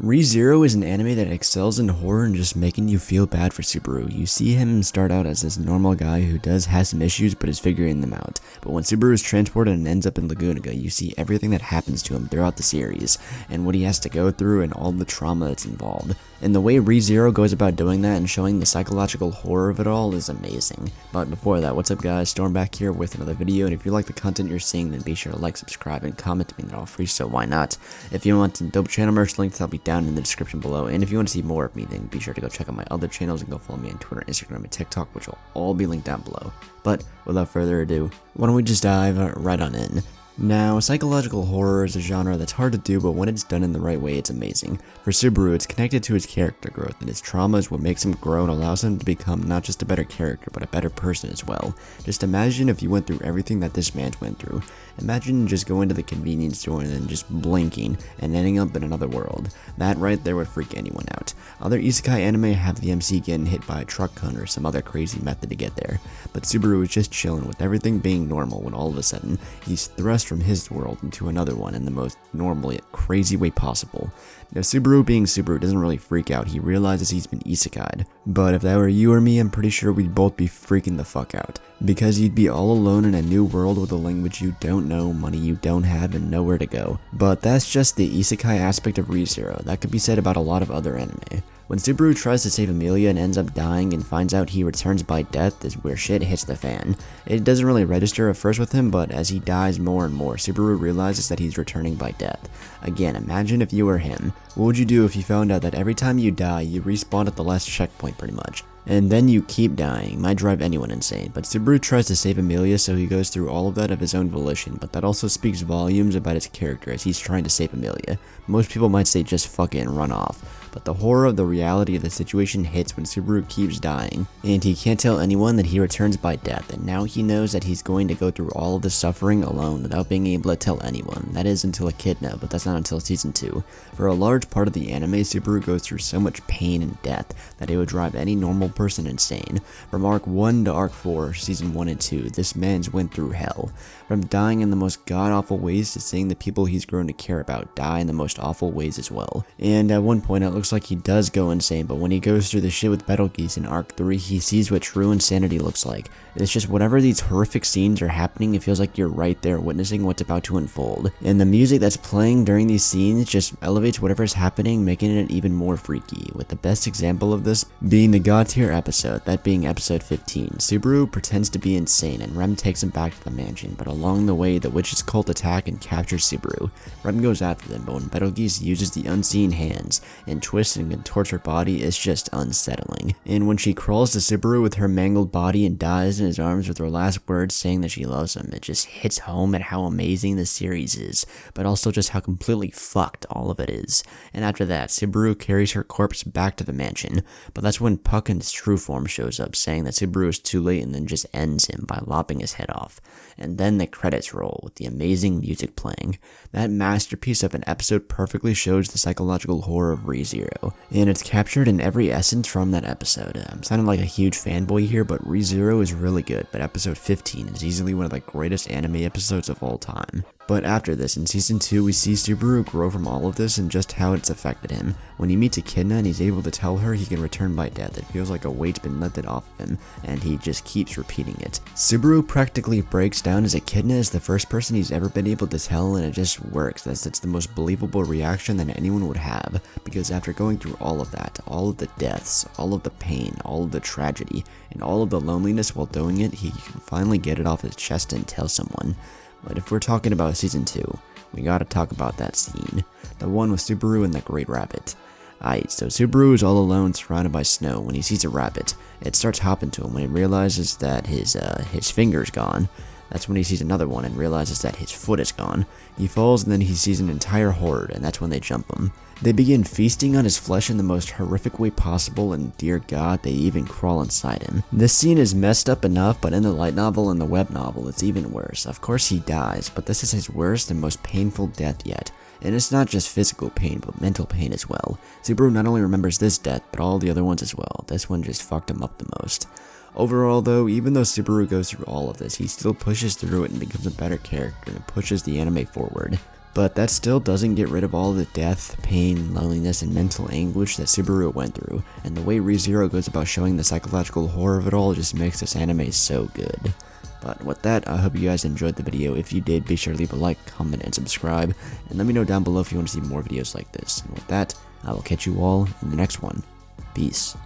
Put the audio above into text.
ReZero is an anime that excels in horror and just making you feel bad for Subaru. You see him start out as this normal guy who has some issues but is figuring them out. But when Subaru is transported and ends up in Laguna, you see everything that happens to him throughout the series, and what he has to go through and all the trauma that's involved. And the way ReZero goes about doing that and showing the psychological horror of it all is amazing. But before that, what's up guys, Storm back here with another video, and if you like the content you're seeing, then be sure to like, subscribe, and comment to me. They're all free, so why not? If you want some dope channel merch links, I'll be down in the description below, and if you want to see more of me, then be sure to go check out my other channels and go follow me on Twitter, Instagram, and TikTok, which will all be linked down below. But without further ado, why don't we just dive right on in. Now, psychological horror is a genre that's hard to do, but when it's done in the right way, it's amazing. For Subaru, it's connected to his character growth, and his trauma is what makes him grow and allows him to become not just a better character, but a better person as well. Just imagine if you went through everything that this man went through. Imagine just going to the convenience store and then just blinking and ending up in another world. That right there would freak anyone out. Other Isekai anime have the MC getting hit by a truck cone or some other crazy method to get there, but Subaru is just chilling with everything being normal when all of a sudden, he's thrust from his world into another one in the most normal yet crazy way possible. Now Subaru being Subaru doesn't really freak out, he realizes he's been isekai'd. But if that were you or me, I'm pretty sure we'd both be freaking the fuck out. Because you'd be all alone in a new world with a language you don't know, money you don't have, and nowhere to go. But that's just the isekai aspect of ReZero. That could be said about a lot of other anime. When Subaru tries to save Amelia and ends up dying and finds out he returns by death is where shit hits the fan. It doesn't really register at first with him, but as he dies more and more, Subaru realizes that he's returning by death. Again, imagine if you were him. What would you do if you found out that every time you die, you respawn at the last checkpoint pretty much? And then you keep dying. Might drive anyone insane, but Subaru tries to save Amelia, so he goes through all of that of his own volition, but that also speaks volumes about his character as he's trying to save Amelia. Most people might say just fuck it and run off, but the horror of the reality of the situation hits when Subaru keeps dying, and he can't tell anyone that he returns by death, and now he knows that he's going to go through all of the suffering alone without being able to tell anyone. That is until Echidna, but that's not until season 2. For a large part of the anime, Subaru goes through so much pain and death that it would drive any normal person insane. From arc 1 to arc 4, season 1 and 2, this man's went through hell. From dying in the most god-awful ways to seeing the people he's grown to care about die in the most awful ways as well. And at one point it looks like he does go insane, but when he goes through the shit with Betelgeuse in arc 3, he sees what true insanity looks like. It's just whatever these horrific scenes are happening, it feels like you're right there witnessing what's about to unfold. And the music that's playing during these scenes just elevates whatever's happening, making it even more freaky, with the best example of this being the God tier episode, that being episode 15. Subaru pretends to be insane and Rem takes him back to the mansion, but along the way the witches cult attack and captures Subaru. Rem goes after them, but when Betelgeuse uses the unseen hands and twists and contorts her body, it's just unsettling. And when she crawls to Subaru with her mangled body and dies in his arms with her last words saying that she loves him, it just hits home at how amazing this series is, but also just how completely fucked all of it is. And after that, Subaru carries her corpse back to the mansion, but that's when Puck in his true form shows up, saying that Subaru is too late, and then just ends him by lopping his head off. And then the credits roll with the amazing music playing. That masterpiece of an episode perfectly shows the psychological horror of ReZero, and it's captured in every essence from that episode. I'm sounding like a huge fanboy here, but ReZero is really good, but episode 15 is easily one of the greatest anime episodes of all time. But after this, in season 2, we see Subaru grow from all of this and just how it's affected him. When he meets Echidna and he's able to tell her he can return by death, it feels like a weight's been lifted off of him, and he just keeps repeating it. Subaru practically breaks down as Echidna is the first person he's ever been able to tell, and it just works. That's the most believable reaction that anyone would have, because after going through all of that, all of the deaths, all of the pain, all of the tragedy, and all of the loneliness while doing it, he can finally get it off his chest and tell someone. But if we're talking about season 2, we gotta talk about that scene. The one with Subaru and the Great Rabbit. Aight, so Subaru is all alone surrounded by snow when he sees a rabbit. It starts hopping to him when he realizes that his finger's gone. That's when he sees another one and realizes that his foot is gone. He falls and then he sees an entire horde, and that's when they jump him. They begin feasting on his flesh in the most horrific way possible, and dear god, they even crawl inside him. This scene is messed up enough, but in the light novel and the web novel, it's even worse. Of course he dies, but this is his worst and most painful death yet. And it's not just physical pain, but mental pain as well. Subaru not only remembers this death, but all the other ones as well. This one just fucked him up the most. Overall though, even though Subaru goes through all of this, he still pushes through it and becomes a better character and pushes the anime forward. But that still doesn't get rid of all the death, pain, loneliness, and mental anguish that Subaru went through, and the way ReZero goes about showing the psychological horror of it all just makes this anime so good. But with that, I hope you guys enjoyed the video. If you did, be sure to leave a like, comment, and subscribe, and let me know down below if you want to see more videos like this. And with that, I will catch you all in the next one. Peace.